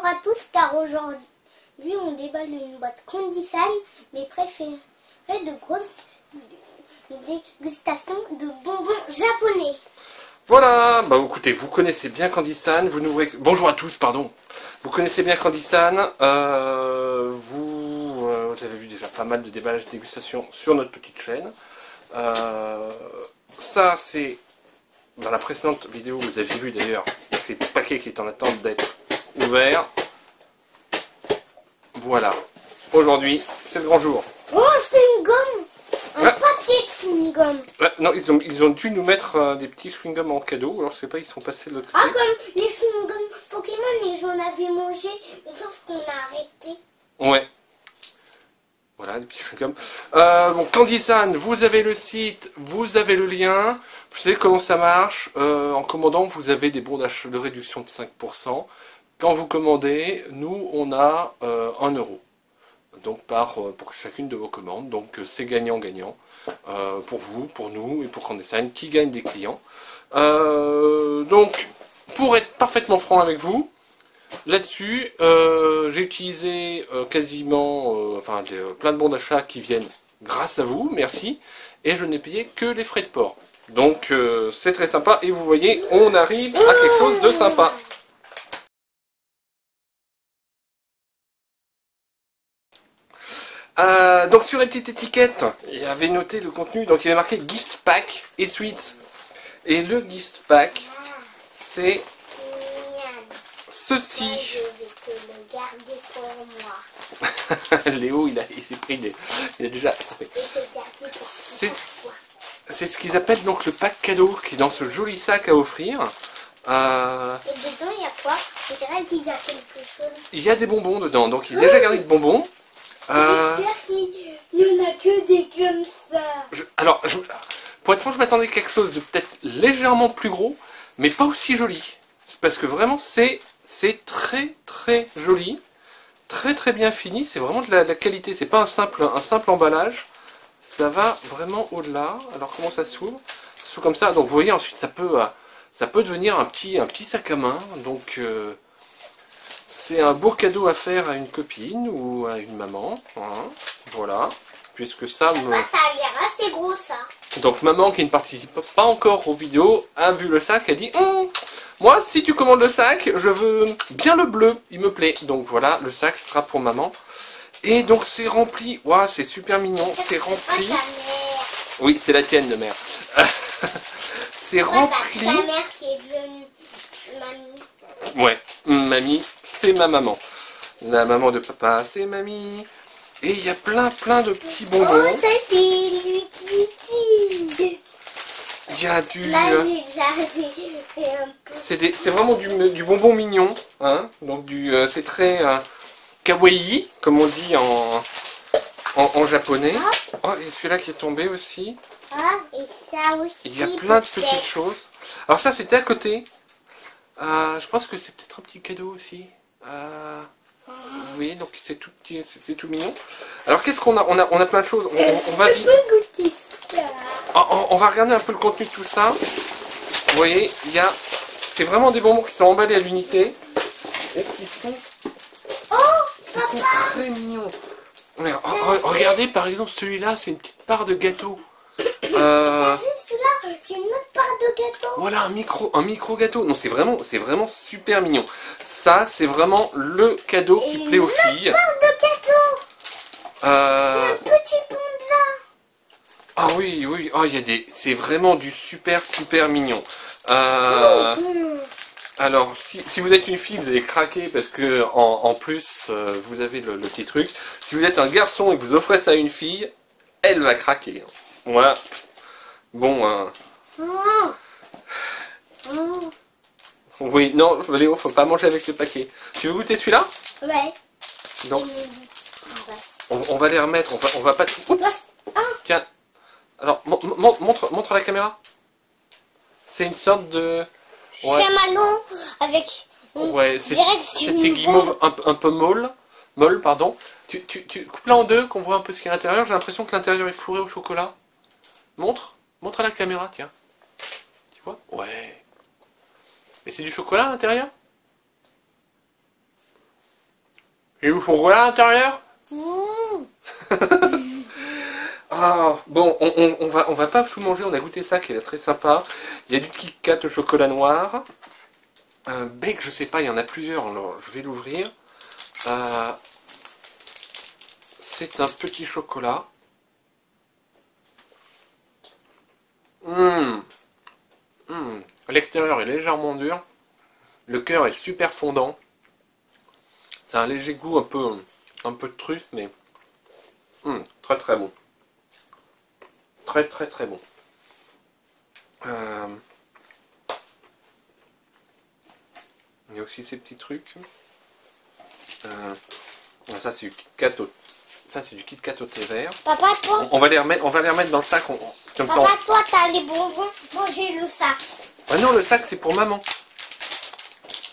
bonjour à tous, car aujourd'hui on déballe une boîte Candysan, mes préférés de grosses dégustations de bonbons japonais. Voilà, bah écoutez, vous connaissez bien Candysan, bonjour à tous, pardon. Vous connaissez bien Candysan, vous avez vu déjà pas mal de déballages de dégustation sur notre petite chaîne. Ça c'est, dans la précédente vidéo, vous avez vu d'ailleurs, c'est le paquet qui est en attente d'être ouvert. Voilà, aujourd'hui c'est le grand jour. Oh, c'est une gomme, un papier de chewing-gum. Non, ils ont dû nous mettre des petits chewing-gums en cadeau, alors je sais pas, ils sont passés de l'autre côté. Ah, comme les chewing-gums Pokémon, et j'en avais mangé, sauf qu'on a arrêté. Ouais. Voilà, des petits chewing-gums. Bon, Candysan, vous avez le site, vous avez le lien, vous savez comment ça marche. En commandant, vous avez des bons d'achat de réduction de 5%. Quand vous commandez, nous, on a 1 euro. Donc pour chacune de vos commandes. Donc c'est gagnant-gagnant. Pour vous, pour nous et pour Candysan qui gagne des clients. Donc, pour être parfaitement franc avec vous, là-dessus, j'ai utilisé quasiment plein de bons d'achat qui viennent grâce à vous, merci, et je n'ai payé que les frais de port. Donc c'est très sympa, et vous voyez, on arrive à quelque chose de sympa. Donc sur la petite étiquette, il y avait noté le contenu, donc il y avait marqué Gift Pack et Sweets. Et le Gift Pack, c'est ceci. Moi, je vais te le garder pour moi. Léo, il s'est pris il a déjà... C'est ce qu'ils appellent donc le pack cadeau, qui est dans ce joli sac à offrir. Et dedans, il y a quoi? Je dirais qu'il y a quelque chose. Il y a des bonbons dedans, donc il est déjà gardé de bonbons. J'espère qu'il n'y en a que des comme ça. Pour être franc, je m'attendais à quelque chose de peut-être légèrement plus gros, mais pas aussi joli. C'est parce que vraiment, c'est très très joli, très très bien fini. C'est vraiment de la qualité. C'est pas un simple emballage. Ça va vraiment au-delà. Alors comment ça s'ouvre? Ça s'ouvre comme ça. Donc vous voyez, ensuite ça peut devenir un petit sac à main. Donc c'est un beau cadeau à faire à une copine ou à une maman. Hein, voilà. Puisque ça me... Ça a l'air assez gros, ça. Donc maman qui ne participe pas encore aux vidéos a vu le sac, a dit moi si tu commandes le sac, je veux bien le bleu, il me plaît. Donc voilà, le sac sera pour maman. Et donc c'est rempli, waouh, c'est super mignon, c'est rempli. Oui, c'est la tienne de mère. C'est rempli. Ta mère qui est devenue mamie. Ouais, mamie, c'est ma maman. La maman de papa, c'est mamie. Et il y a plein de petits bonbons. Oh, ça c'est lui qui tire. Il y a du... Là, j'ai déjà fait un peu. C'est vraiment du bonbon mignon. Hein, donc c'est très kawaii, comme on dit en japonais. Oh, et celui-là qui est tombé aussi. Ah, et ça aussi. Il y a plein de petites choses. Alors ça, c'était à côté. Je pense que c'est peut-être un petit cadeau aussi. Vous voyez, donc c'est tout petit, c'est tout mignon. Alors qu'est-ce qu'on a, on a plein de choses. On va vite. Goûter ça. On va regarder un peu le contenu de tout ça. Vous voyez, c'est vraiment des bonbons qui sont emballés à l'unité et qui sont très mignons. Regardez par exemple celui-là, c'est une petite part de gâteau. T'as vu celui-là? C'est une autre part de gâteau. Voilà, un micro gâteau. Non, c'est vraiment super mignon. Ça, c'est vraiment le cadeau qui plaît aux filles. Une part de gâteau. Un petit panda. Ah oui, oh, c'est vraiment du super mignon. Alors, si vous êtes une fille, vous allez craquer parce que en plus, vous avez le petit truc. Si vous êtes un garçon et que vous offrez ça à une fille, elle va craquer. Voilà. Bon, oui, non, Léo, faut pas manger avec le paquet. Tu veux goûter celui-là? Ouais. Donc, on va les remettre, on va pas... Oups. Tiens, alors, montre à la caméra. C'est une sorte de... Ouais. Chamallow avec... Ouais, c'est guimauve un peu molle, pardon. Tu coupes-la en deux, qu'on voit un peu ce qu'il y a à l'intérieur. J'ai l'impression que l'intérieur est fourré au chocolat. Montre à la caméra, tiens. Tu vois? Ouais. Mais c'est du chocolat à l'intérieur? Et vous faut à l'intérieur? Ouh. Ah, bon, on va pas tout manger, on a goûté ça qui est très sympa. Il y a du Kit Kat au chocolat noir. Un bec, je sais pas, il y en a plusieurs, alors je vais l'ouvrir. C'est un petit chocolat. L'extérieur est légèrement dur. Le cœur est super fondant. C'est un léger goût un peu de truffe, mais très très bon. Très très très bon. Il y a aussi ces petits trucs. Ça c'est du Kit Kat au... Ça c'est du Kit Kat au thé vert. Papa, toi, On va les remettre dans le sac. Comme ça, papa, toi, t'as les bonbons. Moi, j'ai le sac. Ah non, le sac c'est pour maman.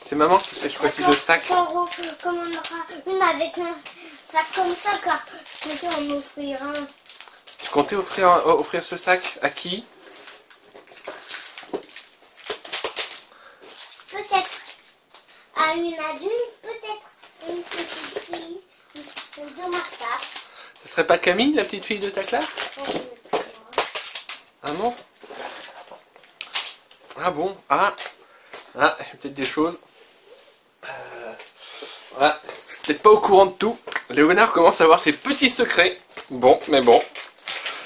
C'est maman qui s'est choisi le sac. Comme on aura une avec un sac comme ça, car je comptais en offrir un. Tu comptais offrir ce sac à qui? Peut-être à une adulte, peut-être une petite fille de ma classe. Ce serait pas Camille, la petite fille de ta classe? Ah non? Ah bon? Ah, il y a peut-être des choses. Voilà, je suis peut-être pas au courant de tout. Léonard commence à avoir ses petits secrets. Bon, mais bon.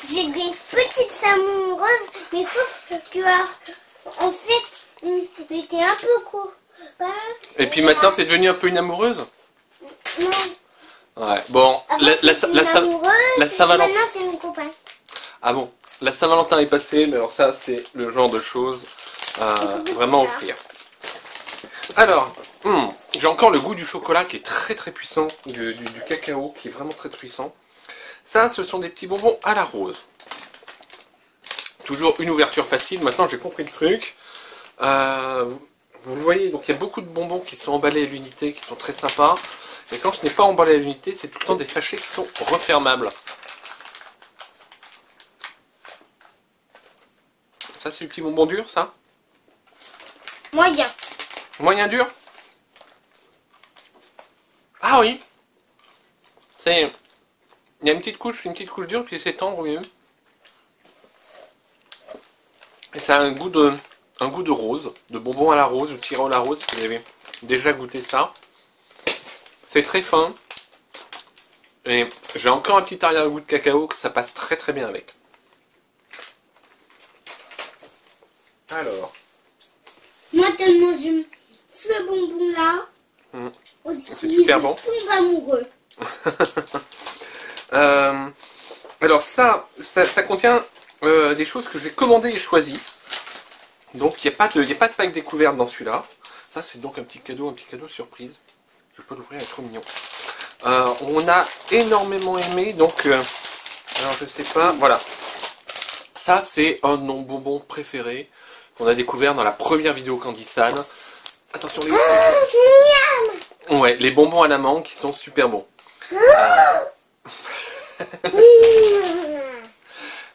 J'ai des petites amoureuses, mais sauf que en fait, j'étais un peu court. Et puis maintenant, c'est devenu un peu une amoureuse? Non. Ouais, bon. Avant, c'était une amoureuse, la et Saint-Valentin. maintenant c'est une compagne. Ah bon, la Saint-Valentin est passée, mais alors ça, c'est le genre de choses à vraiment offrir. Alors, j'ai encore le goût du chocolat qui est très très puissant, du cacao qui est vraiment très puissant. Ça, ce sont des petits bonbons à la rose. Toujours une ouverture facile, maintenant j'ai compris le truc. Vous le voyez, donc il y a beaucoup de bonbons qui sont emballés à l'unité, qui sont très sympas. Et quand ce n'est pas emballé à l'unité, c'est tout le temps des sachets qui sont refermables. Ça, c'est le petit bonbon dur, ça? Moyen. Moyen dur? Ah oui. C'est... Il y a une petite couche dure, puis c'est tendre au milieu. Et ça a un goût de rose, de bonbon à la rose, de sirop à la rose, si vous avez déjà goûté ça. C'est très fin. Et j'ai encore un petit arrière-goût de cacao, que ça passe très très bien avec. Alors. Moi, tellement j'aime ce bonbon-là, aussi, C'est super bon. Je tombe amoureux. Alors ça contient des choses que j'ai commandées et choisies. Donc il n'y a pas de pack découverte dans celui-là. Ça c'est donc un petit cadeau surprise. Je peux l'ouvrir, il est trop mignon. On a énormément aimé, donc alors je sais pas, voilà. Ça c'est un de nos bonbons préférés qu'on a découvert dans la première vidéo Candysan. Attention les ouais, les bonbons à la mangue qui sont super bons.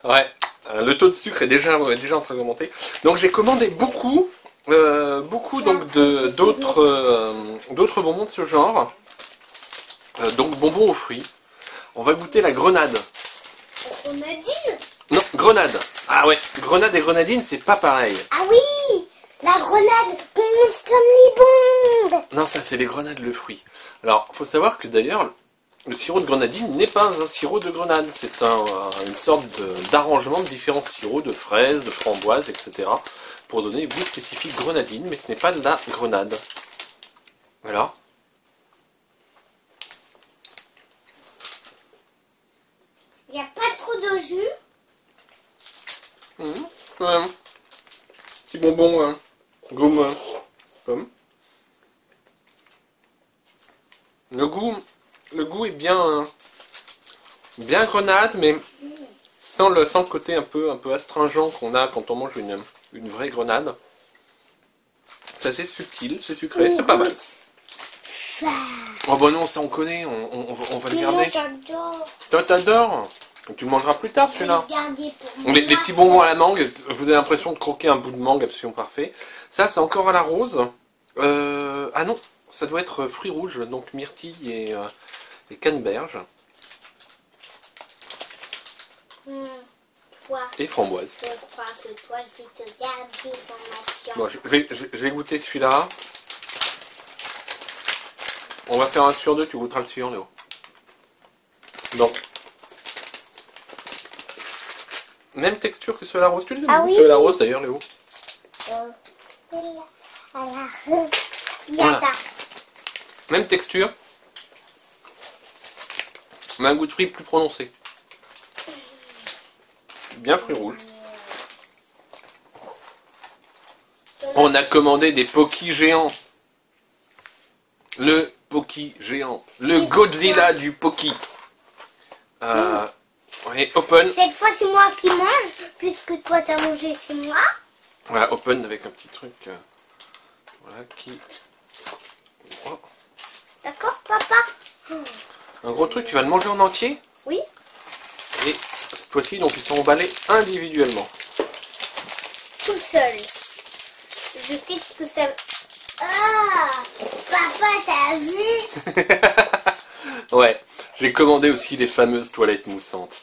Ouais, le taux de sucre est déjà en train d'augmenter. Donc j'ai commandé beaucoup donc d'autres bonbons de ce genre. Donc bonbons aux fruits. On va goûter la grenade. Grenadine? Non, grenade. Ah ouais, grenade et grenadine, c'est pas pareil. Ah oui, la grenade commence comme les bombes. Non, ça c'est les grenades le fruit. Alors, faut savoir que d'ailleurs, le sirop de grenadine n'est pas un sirop de grenade. C'est une sorte d'arrangement de différents sirops de fraises, de framboises, etc. pour donner le goût spécifique grenadine, mais ce n'est pas de la grenade. Voilà. Il n'y a pas trop de jus. Petit bonbon, gomme, pomme. Le goût est bien grenade, mais sans le côté un peu astringent qu'on a quand on mange une vraie grenade. C'est assez subtil, c'est sucré, c'est pas mal. Oh bah non, ça on connaît, on va le garder. J'adore. Toi t'adores. Tu le mangeras plus tard celui-là. Les Les petits bonbons à la mangue, vous avez l'impression de croquer un bout de mangue absolument parfait. Ça c'est encore à la rose. Ah non, Ça doit être fruits rouges, donc myrtille et canneberge. Toi, Et framboise. je crois que toi, je vais te garder dans ma chambre. Bon, je vais goûter celui-là. On va faire un sur deux, tu goûteras le suivant, Léo. Donc, même texture que ceux à la rose. Tu les aimes Ah où, oui. ceux à la rose d'ailleurs, Léo? Voilà. Même texture, mais un goût de fruits plus prononcé. Bien fruits rouges. On a commandé des Pocky géants. Le Pocky géant. Le Godzilla du Pocky. Oui, open. Cette fois, c'est moi qui mange, puisque toi, t'as mangé, c'est moi. Voilà, open avec un petit truc. Voilà, qui... Oh. D'accord, papa? Un gros truc, tu vas le manger en entier. Oui. Et cette fois-ci, donc ils sont emballés individuellement. Tout seul. Je sais ce que ça... Ah, papa, t'as vu? Ouais, j'ai commandé aussi les fameuses toilettes moussantes.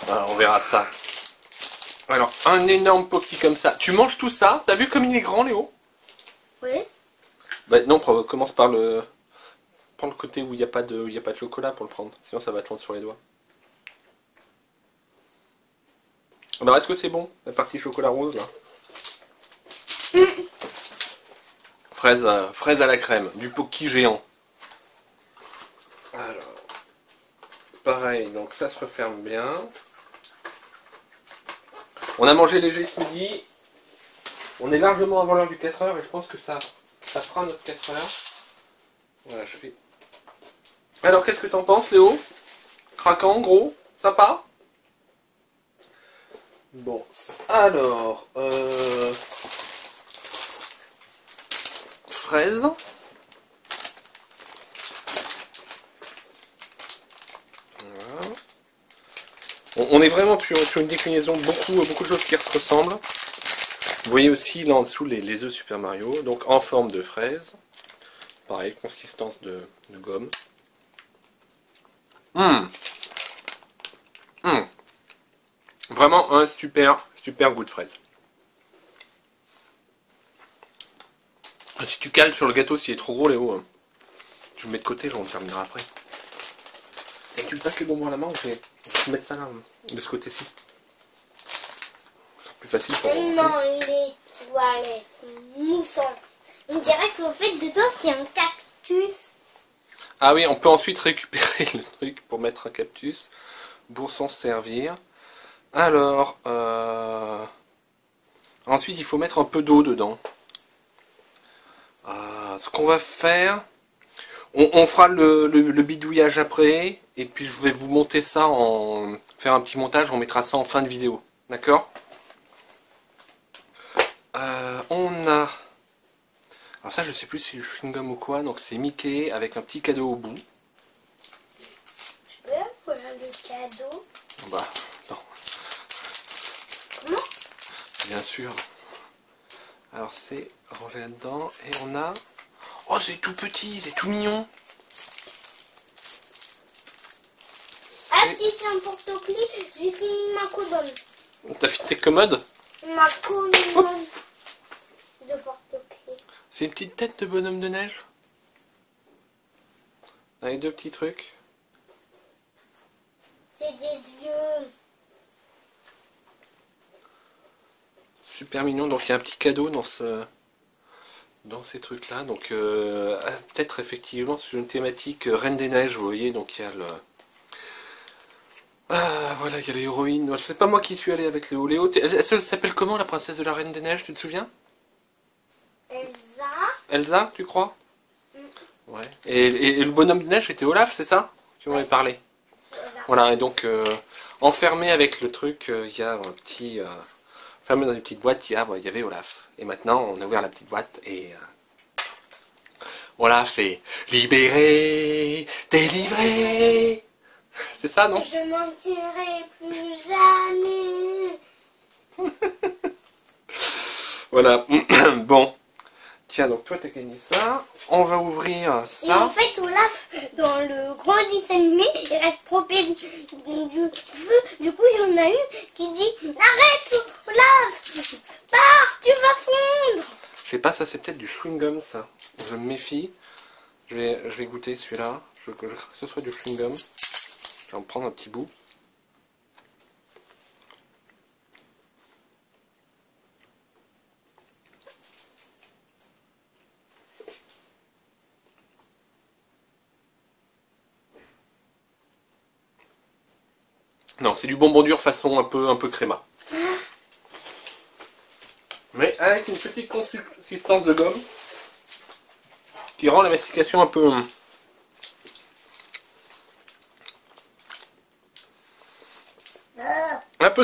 Alors, on verra ça. Alors, un énorme Pocky comme ça. Tu manges tout ça? T'as vu comme il est grand, Léo? Oui. Bah non, commence par le... Prends le côté où il n'y a pas de chocolat pour le prendre. Sinon, ça va te fondre sur les doigts. Alors, est-ce que c'est bon, la partie chocolat rose, là? Fraise à la crème, du Pocky géant. Alors, pareil, donc ça se referme bien. On a mangé léger ce midi. On est largement avant l'heure du 4h et je pense que ça fera notre 4h. Voilà, je fais. Alors, qu'est-ce que t'en penses, Léo? Craquant, gros, sympa? Bon, alors... Fraises. Voilà. On est vraiment sur une déclinaison, beaucoup de choses qui se ressemblent. Vous voyez aussi là en dessous les œufs Super Mario, donc en forme de fraise. Pareil, consistance de gomme. Vraiment un super goût de fraise. Si tu cales sur le gâteau, s'il est trop gros, Léo, tu le mets de côté, on le terminera après. Et tu me passes les bonbons à la main, je vais te mettre ça là, de ce côté-ci. C'est plus facile pour moi. Non, les toilettes moussantes. On dirait qu'en fait, dedans, c'est un cactus. Ah oui, on peut ensuite récupérer le truc pour mettre un cactus, pour s'en servir. Alors, ensuite, il faut mettre un peu d'eau dedans. Ce qu'on va faire, on fera le bidouillage après, et puis je vais vous monter ça, faire un petit montage, on mettra ça en fin de vidéo. D'accord? On a... Alors ça, je sais plus si c'est du chewing-gum ou quoi, donc c'est Mickey avec un petit cadeau au bout. Je peux avoir le cadeau? Bah, non. Comment? Bien sûr. Alors c'est rangé là-dedans, et on a... Oh, c'est tout petit, c'est tout mignon. Ah si, c'est un porte-clés, j'ai fini ma colonne. T'as fini tes commodes? Ma colonne de porte-clés. C'est une petite tête de bonhomme de neige. Avec deux petits trucs. C'est des yeux. Super mignon, donc il y a un petit cadeau dans ces trucs là, donc peut-être effectivement sur une thématique Reine des Neiges, vous voyez, donc il y a le... Ah voilà, il y a l'héroïne, c'est pas moi qui suis allé avec Léo. Léo, elle s'appelle comment la princesse de la Reine des Neiges, tu te souviens? Elsa. Elsa, tu crois? Ouais. Et le bonhomme de neige c'était Olaf, c'est ça? Tu m'en avais parlé. Voilà, et donc enfermé avec le truc, il y a un petit... Fermé dans une petite boîte, il y avait Olaf. Et maintenant, on a ouvert la petite boîte et... Olaf est libéré, délivré. C'est ça, non? Je mentirai plus jamais. Voilà. Bon. Tiens, donc toi t'as gagné ça. On va ouvrir Et en ça. fait, Olaf, dans le grand dessin animé, il reste trempé du feu. Du coup, il y en a une qui dit arrête, Olaf, pars, tu vas fondre. Je sais pas, ça c'est peut-être du chewing-gum ça. Je me méfie. Je vais goûter celui-là. Je crains que ce soit du chewing-gum. Je vais en prendre un petit bout. Non, c'est du bonbon dur façon un peu créma. Mais avec une petite consistance de gomme qui rend la mastication un peu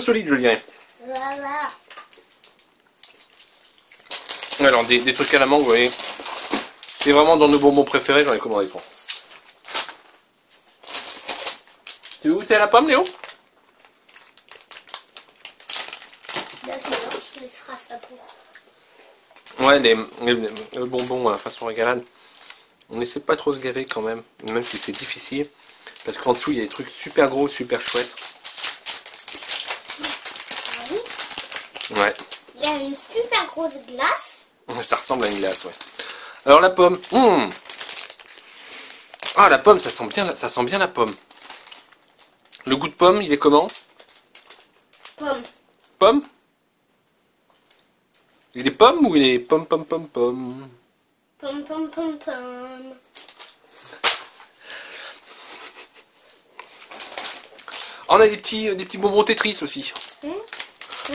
solide, je dirais. Voilà. Alors, des trucs à la mangue, vous voyez, c'est vraiment dans nos bonbons préférés, j'en ai commandé pour. Tu veux goûter à la pomme, Léo? D'accord, je laisserai ça pour ça. Ouais, le bonbon façon régalade. On n'essaie pas trop se gaver quand même si c'est difficile. Parce qu'en dessous, il y a des trucs super gros, super chouettes. Ah oui. Ouais, Il y a une super grosse glace. ça ressemble à une glace, ouais. Alors la pomme. Ah, la pomme, ça sent bien la pomme. Le goût de pomme, il est comment? Pomme. Pomme? Il est pomme ou il est pomme? Pomme, pomme, pomme, pomme. On a des petits bonbons Tetris aussi.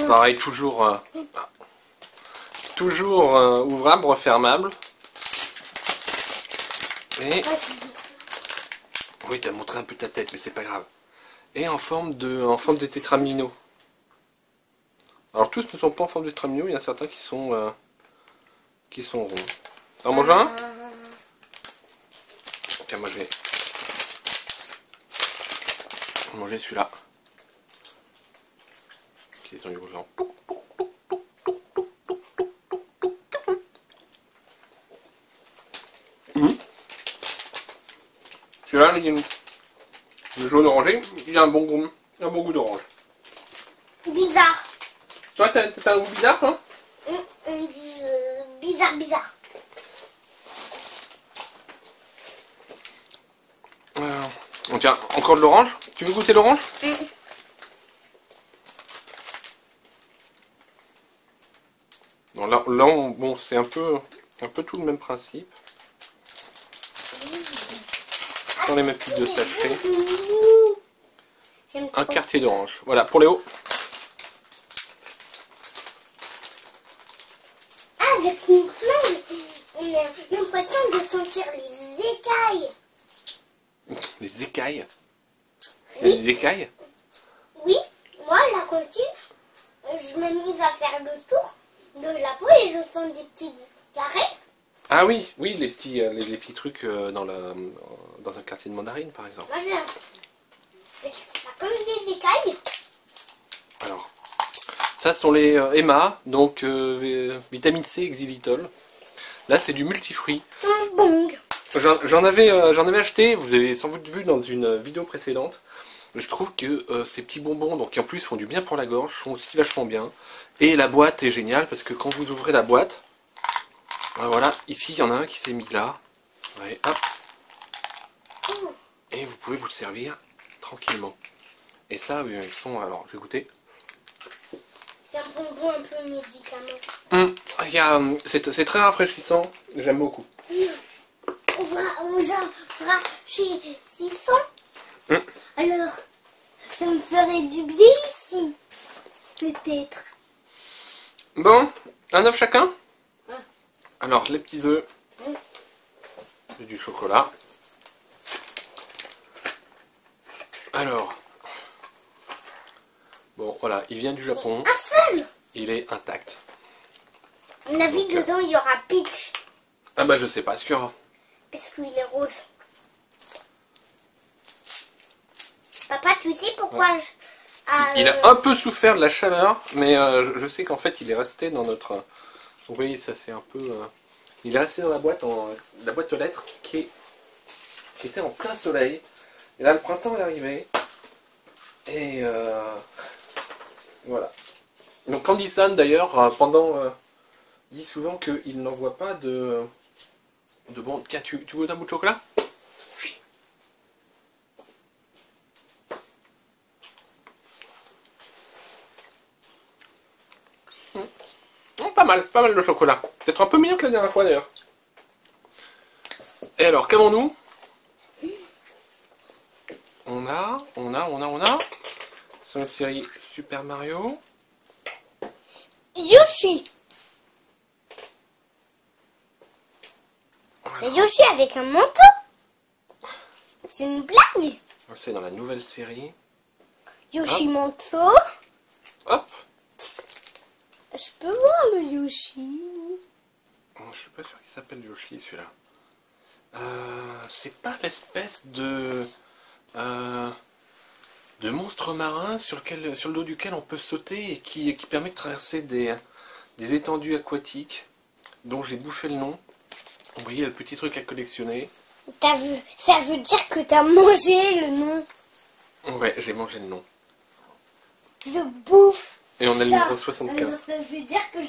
Pareil, toujours ouvrable, refermable. Et oui, t'as montré un peu ta tête, mais c'est pas grave. Et en forme de tétramino. Alors tous ne sont pas en forme de tétramino, il y en a certains qui sont ronds. T'en manges un? Tiens, moi je vais manger celui-là. Qui sont urgents. Celui-là, le jaune orangé, il a un bon goût d'orange. Bizarre. Toi, t'as un goût bizarre, toi? Bizarre, bizarre. Tiens, encore de l'orange. Tu veux goûter l'orange? Bon, là bon, c'est un peu tout le même principe. J'en ai mes petites deux sachets. J'aime Un trop. quartier d'orange. Voilà, pour Léo. Avec une langue, on a l'impression de sentir les écailles. Les écailles. Oui. Les écailles? Oui, moi, à la cantine, je m'amuse à faire le tour de la peau et je sens des petits carrés. Ah oui, les petits trucs dans un quartier de mandarine, par exemple. Moi, j'ai ça comme des écailles. Alors, ça sont les Emma, donc vitamine C, xylitol. Là, c'est du multifruit. Un bong. J'en avais acheté, vous avez sans doute vu dans une vidéo précédente. Je trouve que ces petits bonbons, donc qui en plus font du bien pour la gorge, sont aussi vachement bien. Et la boîte est géniale parce que quand vous ouvrez la boîte, voilà, ici il y en a un qui s'est mis là. Ouais, hop. Et vous pouvez vous le servir tranquillement. Et ça, ils sont. Alors, je vais goûter. C'est un bonbon un peu médicament. C'est très rafraîchissant, j'aime beaucoup. On va chez 600. Alors, ça me ferait du bien ici. Peut-être. Bon, un œuf chacun. Alors, les petits œufs. Et du chocolat. Alors. Bon, voilà, il vient du Japon. Un seul. Il est intact. À mon avis, dedans, il y aura Peach. Ah bah, je sais pas ce qu'il y aura. Parce qu'il est rose. Papa, tu sais pourquoi Il a un peu souffert de la chaleur, mais je sais qu'en fait, il est resté dans notre... Vous voyez, ça c'est un peu... Il est resté dans la boîte aux lettres qui était en plein soleil. Et là, le printemps est arrivé. Et voilà. Donc Candy-san, d'ailleurs, dit souvent qu'il n'envoie pas de bon... Tiens, tu veux un bout de chocolat? Pas mal de chocolat. Peut-être un peu mieux que la dernière fois, d'ailleurs. Et alors, qu'avons-nous? On a... C'est une série Super Mario. Yoshi. Voilà. Yoshi avec un manteau. C'est une blague. C'est dans la nouvelle série. Yoshi manteau. Hop. Je peux voir le Yoshi. Je suis pas sûr qu'il s'appelle Yoshi, celui-là. C'est pas l'espèce de monstre marin sur le dos duquel on peut sauter et qui permet de traverser des étendues aquatiques dont j'ai bouffé le nom. Vous voyez le petit truc à collectionner. Ça veut dire que t'as mangé le nom. Ouais, j'ai mangé le nom. Je bouffe. Et on a le Ça. numéro 75. Alors ça veut dire que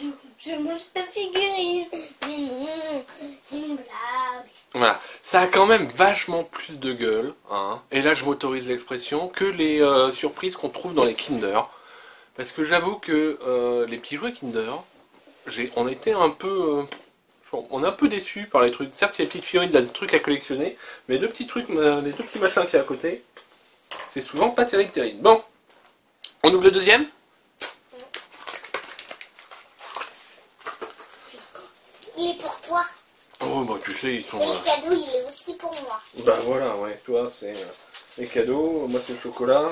je mange ta figurine. Mais non, c'est une blague. Voilà, ça a quand même vachement plus de gueule, hein. Et là je m'autorise l'expression, que les surprises qu'on trouve dans les Kinder. Parce que j'avoue que les petits jouets Kinder, on était un peu... on est un peu déçus par les trucs. Certes, il y a les petites figurines, des trucs à collectionner, mais les deux petits trucs, les deux petits machins qui est à côté, c'est souvent pas terrible. Bon, on ouvre le deuxième. Il est pour toi. Oh, bah tu sais, ils sont... Et le cadeau, il est aussi pour moi. Bah voilà, ouais, toi, c'est les cadeaux, moi c'est le chocolat.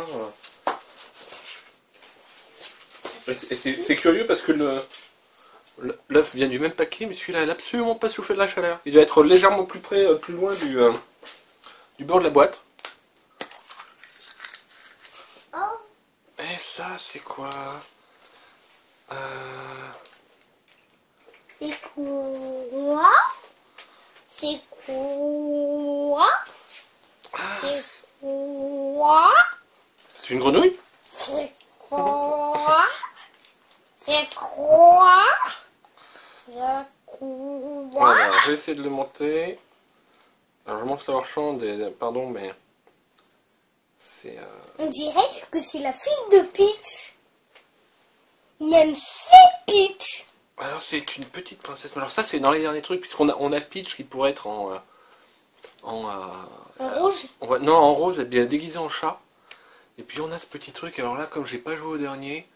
Et c'est curieux parce que l'œuf vient du même paquet, mais celui-là, il n'a absolument pas soufflé de la chaleur. Il doit être légèrement plus loin du bord de la boîte. Oh. Et ça, c'est quoi? C'est quoi? C'est quoi? C'est quoi? C'est une grenouille? C'est quoi? C'est quoi? C'est quoi? Alors, je vais essayer de le monter. Alors, je monte le hors-champ, pardon, mais... C'est... On dirait que c'est la fille de Peach. Même c'est Peach. Alors, c'est une petite princesse. Mais alors ça, c'est dans les derniers trucs, puisqu'on a Peach qui pourrait être en rouge. Non, en rose, elle est bien déguisée en chat. Et puis on a ce petit truc, alors là, comme j'ai pas joué au dernier,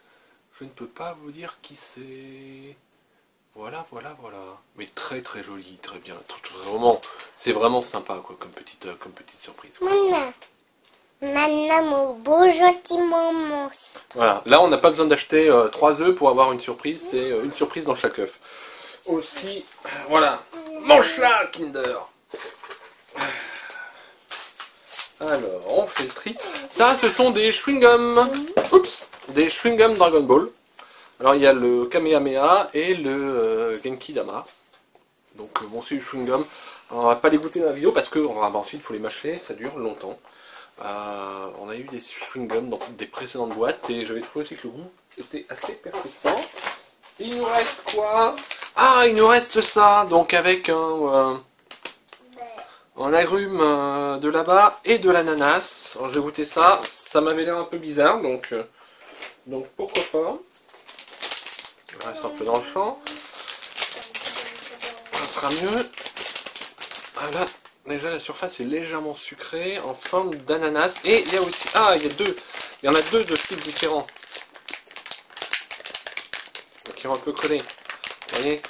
je ne peux pas vous dire qui c'est. Voilà. Mais très très joli, très bien. C'est vraiment sympa, quoi, comme petite surprise. Maintenant, mon beau gentil maman. Voilà, là on n'a pas besoin d'acheter 3 œufs pour avoir une surprise, c'est une surprise dans chaque œuf. Aussi, voilà, mon chat Kinder. Alors, on fait le tri. Ça, ce sont des chewing-gums. Oups, des chewing-gums Dragon Ball. Alors, il y a le Kamehameha et le Genki Dama. Donc, bon, c'est du chewing-gum. On va pas les goûter dans la vidéo parce que ensuite, il faut les mâcher, ça dure longtemps. On a eu des chewing-gums dans des précédentes boîtes et j'avais trouvé aussi que le goût était assez persistant. Il nous reste quoi? Ah, il nous reste ça, donc avec un agrume de là-bas et de l'ananas. Alors j'ai goûté ça, ça m'avait l'air un peu bizarre, donc pourquoi pas. On reste un peu dans le champ. Ça sera mieux. Voilà. Déjà la surface est légèrement sucrée en forme d'ananas. Et il y a aussi... Ah, il y en a deux de styles différents. Qui vont un peu coller. Vous voyez?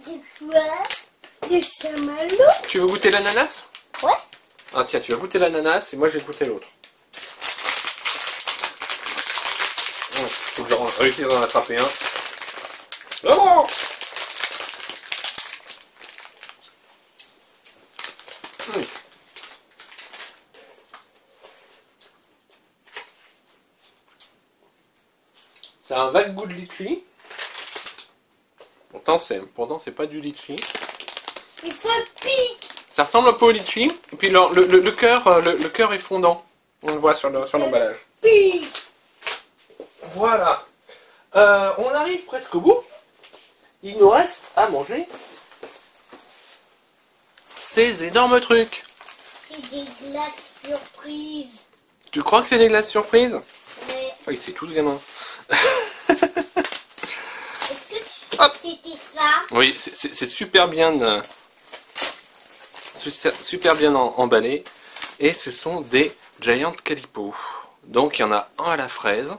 C'est quoi? Des chamallows? Tu veux goûter l'ananas? Ouais. Ah tiens, tu vas goûter l'ananas et moi je vais goûter l'autre. Faut que je réussisse à en attraper un. Oh! Ça a un vague goût de litchi. Donc Pourtant, c'est pas du litchi. Il faut pique. Ça ressemble un peu au litchi. Et puis le cœur est fondant. On le voit sur l'emballage. Pique. Voilà. On arrive presque au bout. Il nous reste à manger ces énormes trucs. C'est des glaces surprises. Tu crois que c'est des glaces surprises? Mais Oui, c'est tout ce gamin. est-ce que c'était ça? Oui, c'est super bien, super bien emballé. Et ce sont des Giant Calippo. Donc il y en a un à la fraise.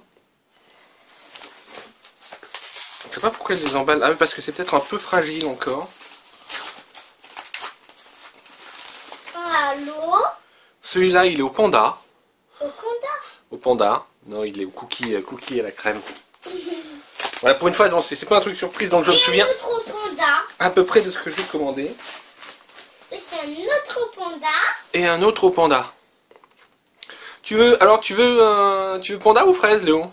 Je sais pas pourquoi ils les emballent. Ah oui, parce que c'est peut-être un peu fragile encore. À l'eau. Celui-là, il est au panda. Au panda. Au panda. Non, il est au cookie à la crème. Voilà, pour une fois, c'est pas un truc surprise, donc je me souviens Et un autre au panda. à peu près de ce que j'ai commandé. Et c'est un autre au panda. Et un autre au panda. Tu veux panda ou fraise, Léo?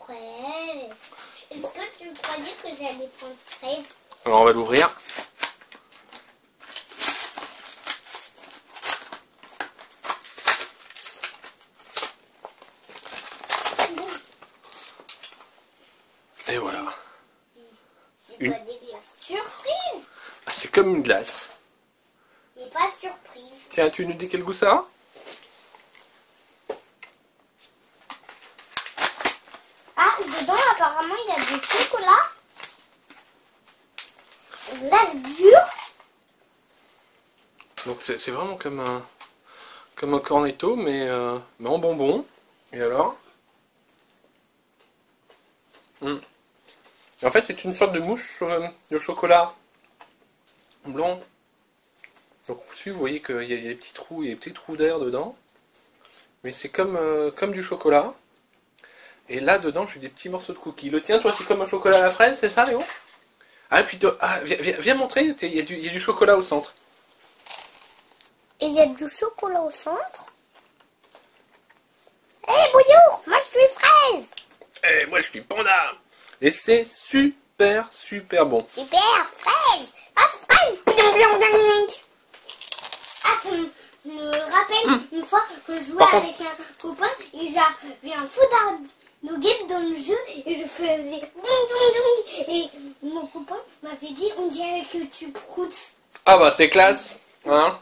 Ouais. Est-ce que tu croyais que j'allais prendre fraise? Alors on va l'ouvrir. Et voilà. C'est Une- pas des glaces surprises. Ah, c'est comme une glace. Mais pas surprise. Tiens, tu nous dis quel goût ça a? Ah, dedans apparemment il y a du chocolat. Glace dure. Donc c'est vraiment comme un cornetto, mais en bonbon. Et alors? Et en fait, c'est une sorte de mousse de chocolat blanc. Donc aussi, vous voyez qu'il y a des petits trous, il y a des petits trous d'air dedans. Mais c'est comme du chocolat. Et là, dedans, j'ai des petits morceaux de cookies. Le tien, toi, c'est comme un chocolat à la fraise, c'est ça, Léo? Ah, et puis, viens montrer, il y a du chocolat au centre. Et il y a du chocolat au centre. Eh bonjour, moi je suis fraise. Et moi, je suis panda. Et c'est super, super bon. Super, fraise. Pas fraise. Bling, bling, bling. Ah, ça me rappelle une fois que je jouais Par avec un copain et j'avais un feu d'arnouguette dans le jeu et je faisais ding, ding, ding. Et mon copain m'avait dit on dirait que tu proutes. Ah bah, c'est classe. Hein?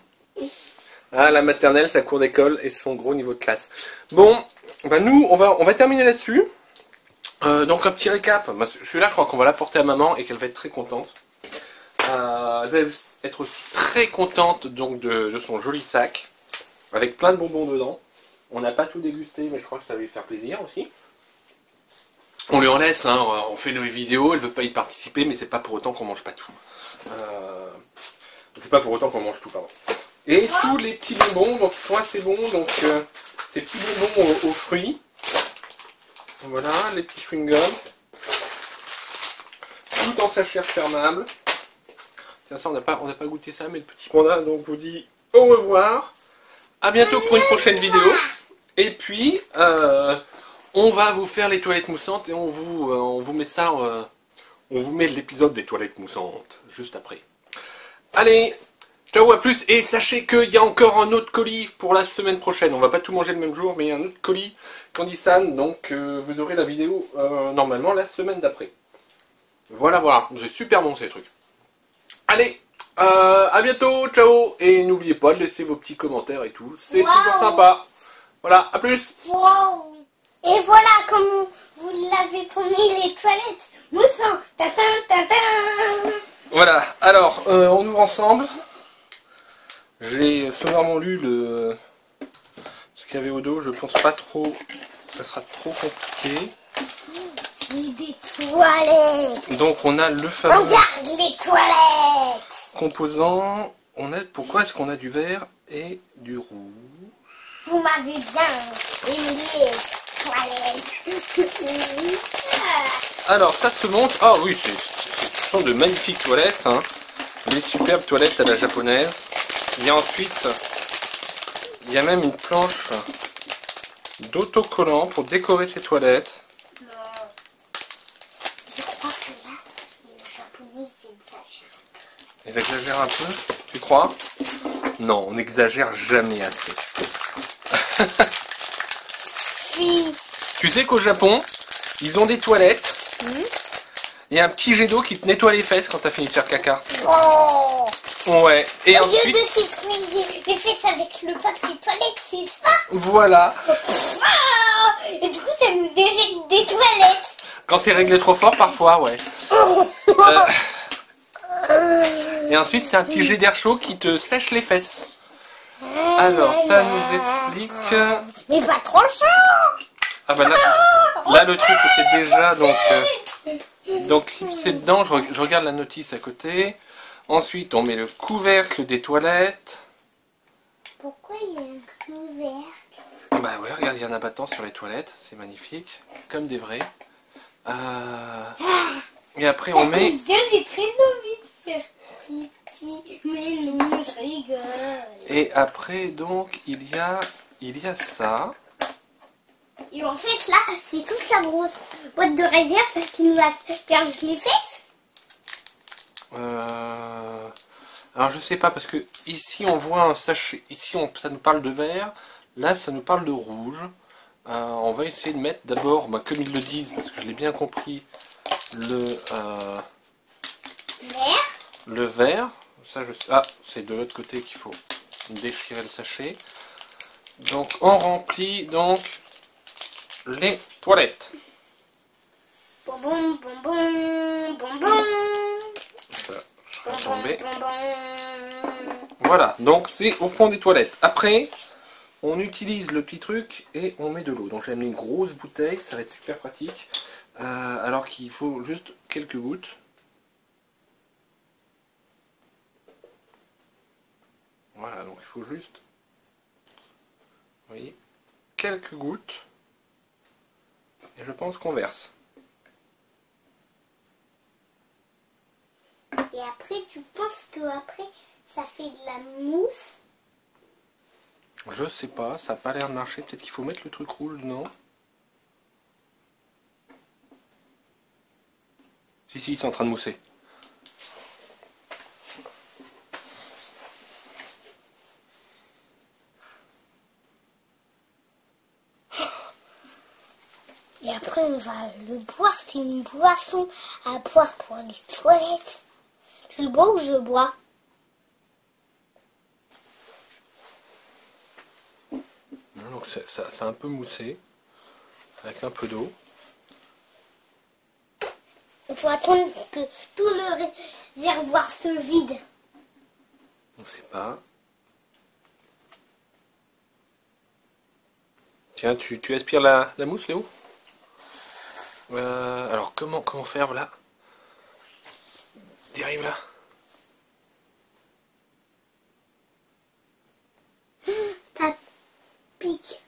Ah, la maternelle, sa cour d'école et son gros niveau de classe. Bon, bah nous, on va terminer là-dessus. Donc un petit récap. Bah, celui-là, je crois qu'on va l'apporter à maman et qu'elle va être très contente. Elle va être aussi très contente donc de son joli sac avec plein de bonbons dedans. On n'a pas tout dégusté, mais je crois que ça va lui faire plaisir aussi. On lui en laisse, hein, on fait nos vidéos, elle veut pas y participer, mais c'est pas pour autant qu'on mange pas tout. C'est pas pour autant qu'on mange tout, pardon. Et tous les petits bonbons, donc ils sont assez bons, donc ces petits bonbons aux fruits. Voilà, les petits chewing-gums. Tout en sachet refermable. Tiens, ça, on n'a pas goûté ça, mais le petit panda, donc vous dit au revoir. À bientôt pour une prochaine vidéo. Et puis, on va vous faire les toilettes moussantes et on vous met ça, on vous met l'épisode des toilettes moussantes juste après. Allez, ciao, à plus. Et sachez qu'il y a encore un autre colis pour la semaine prochaine. On va pas tout manger le même jour, mais il y a un autre colis Candysan. Donc, vous aurez la vidéo normalement la semaine d'après. Voilà, voilà. C'est super bon ces trucs. Allez, à bientôt, ciao. Et n'oubliez pas de laisser vos petits commentaires et tout. C'est toujours sympa. Voilà, à plus. Wow. Et voilà, comme vous l'avez promis, les toilettes moussantes. Tatin, tatin. Voilà, alors, on ouvre ensemble. J'ai sonore lu ce qu'il y avait au dos. Je pense pas trop. Ça sera trop compliqué. C'est des toilettes. Donc on a le fameux Regarde les toilettes. composant. Pourquoi est-ce qu'on a du vert et du rouge? Vous m'avez bien aimé les toilettes. Alors ça se monte. Ah oui, ce sont de magnifiques toilettes. Hein. Les superbes toilettes à la japonaise. Il y a ensuite, il y a même une planche d'autocollant pour décorer ces toilettes. Je crois que là, Ils exagèrent un peu, tu crois? Non, on n'exagère jamais assez. Puis... Tu sais qu'au Japon, ils ont des toilettes. Il y a un petit jet d'eau qui te nettoie les fesses quand t'as fini de faire caca. Oh, Ouais. Et au ensuite... lieu de s'essuyer les fesses avec le papier toilette, c'est ça. Voilà. Ah, et du coup, ça nous déjecte des toilettes. Quand c'est réglé trop fort, parfois, ouais. Et ensuite, c'est un petit jet d'air chaud qui te sèche les fesses. Alors, ça nous explique... Mais pas trop chaud. Ah bah là le truc était déjà donc clipsé dedans. Je regarde la notice à côté. Ensuite, on met le couvercle des toilettes. Pourquoi il y a un couvercle? Bah ouais, regarde, il y a un abattant sur les toilettes. C'est magnifique. Comme des vrais. Et après, on met... Bien, j'ai très envie de faire pipi. Mais non, je rigole. Et après, donc, il y a ça. Et en fait, là, c'est toute la grosse boîte de réserve qui nous va faire les fesses. Alors je sais pas, parce que ici on voit un sachet, ici ça nous parle de vert, là ça nous parle de rouge. On va essayer de mettre d'abord, bah, comme ils le disent, parce que je l'ai bien compris, le vert. Ça, ah, c'est de l'autre côté qu'il faut déchirer le sachet. Donc on remplit donc les toilettes. Bonbon, bonbon, bonbon. Ça va tomber. Voilà, donc c'est au fond des toilettes. Après, on utilise le petit truc et on met de l'eau. Donc j'ai mis une grosse bouteille, ça va être super pratique. Alors qu'il faut juste quelques gouttes. Voilà, donc il faut juste, vous voyez, quelques gouttes. Et je pense qu'on verse. Et après, tu penses que après ça fait de la mousse? Je sais pas, ça n'a pas l'air de marcher. Peut-être qu'il faut mettre le truc rouge, non? Si, c'est en train de mousser. Et après, on va le boire. C'est une boisson à boire pour les toilettes. Tu le bois ou je le bois? Donc ça a un peu moussé, avec un peu d'eau. Il faut attendre que tout le réservoir se vide. On ne sait pas. Tiens, tu aspires la mousse, Léo? Alors comment faire là? Tu arrives là? Ça pique.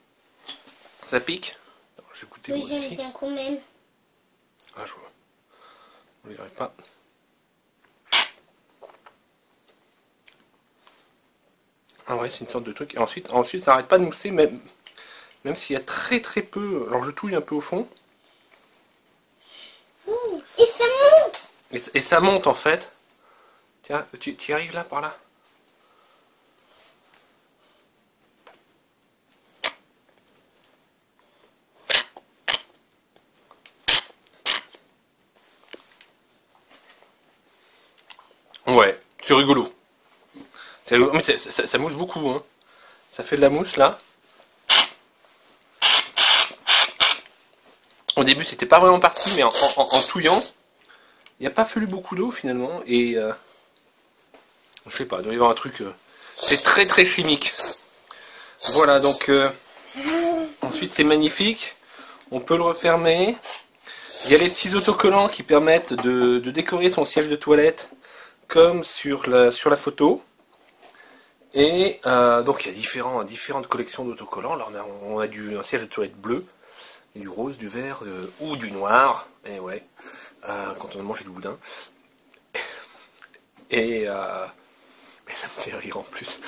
Ça pique? J'ai goûté Oui, moi j'aime aussi. bien quand même. Ah, je vois. On n'y arrive pas. Ah ouais, c'est une sorte de truc. Et ensuite ça n'arrête pas de mousser, même s'il y a très peu. Alors je touille un peu au fond. Et ça monte. Et ça monte en fait. Tiens, tu y arrives là, par là? Ouais, c'est rigolo. C'est rigolo. Mais ça mousse beaucoup, hein. Ça fait de la mousse là. Au début, c'était pas vraiment parti, mais en touillant, il n'y a pas fallu beaucoup d'eau finalement. Et je sais pas, il doit y avoir un truc. C'est très chimique. Voilà, donc ensuite c'est magnifique. On peut le refermer. Il y a les petits autocollants qui permettent de décorer son siège de toilette comme sur la photo. Et donc il y a différentes collections d'autocollants. Là on a un siège de toilette bleu, et du rose, du vert ou du noir. Et ouais, quand on a mangé du boudin. Et mais ça me fait rire en plus.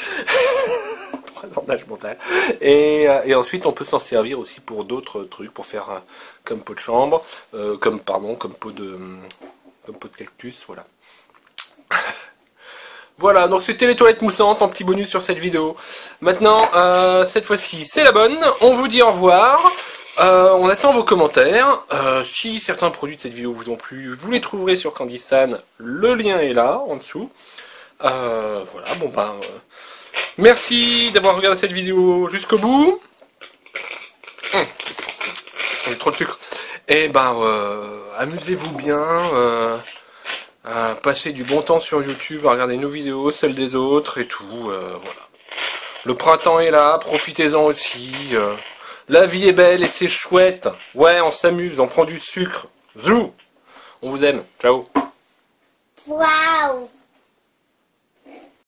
3 ans d'âge mental. Et ensuite on peut s'en servir aussi pour d'autres trucs, pour faire comme pot de chambre, comme pot de cactus, voilà. Voilà, donc c'était les toilettes moussantes en petit bonus sur cette vidéo. Maintenant, cette fois-ci, c'est la bonne. On vous dit au revoir. On attend vos commentaires. Si certains produits de cette vidéo vous ont plu, vous les trouverez sur Candysan. Le lien est là, en dessous. Voilà, bon ben... merci d'avoir regardé cette vidéo jusqu'au bout. Trop de sucre. Et ben, amusez-vous bien. Passez du bon temps sur YouTube, à regarder nos vidéos, celles des autres et tout. Voilà. Le printemps est là, profitez-en aussi. La vie est belle et c'est chouette. Ouais, on s'amuse, on prend du sucre. Zou. On vous aime. Ciao. Waouh.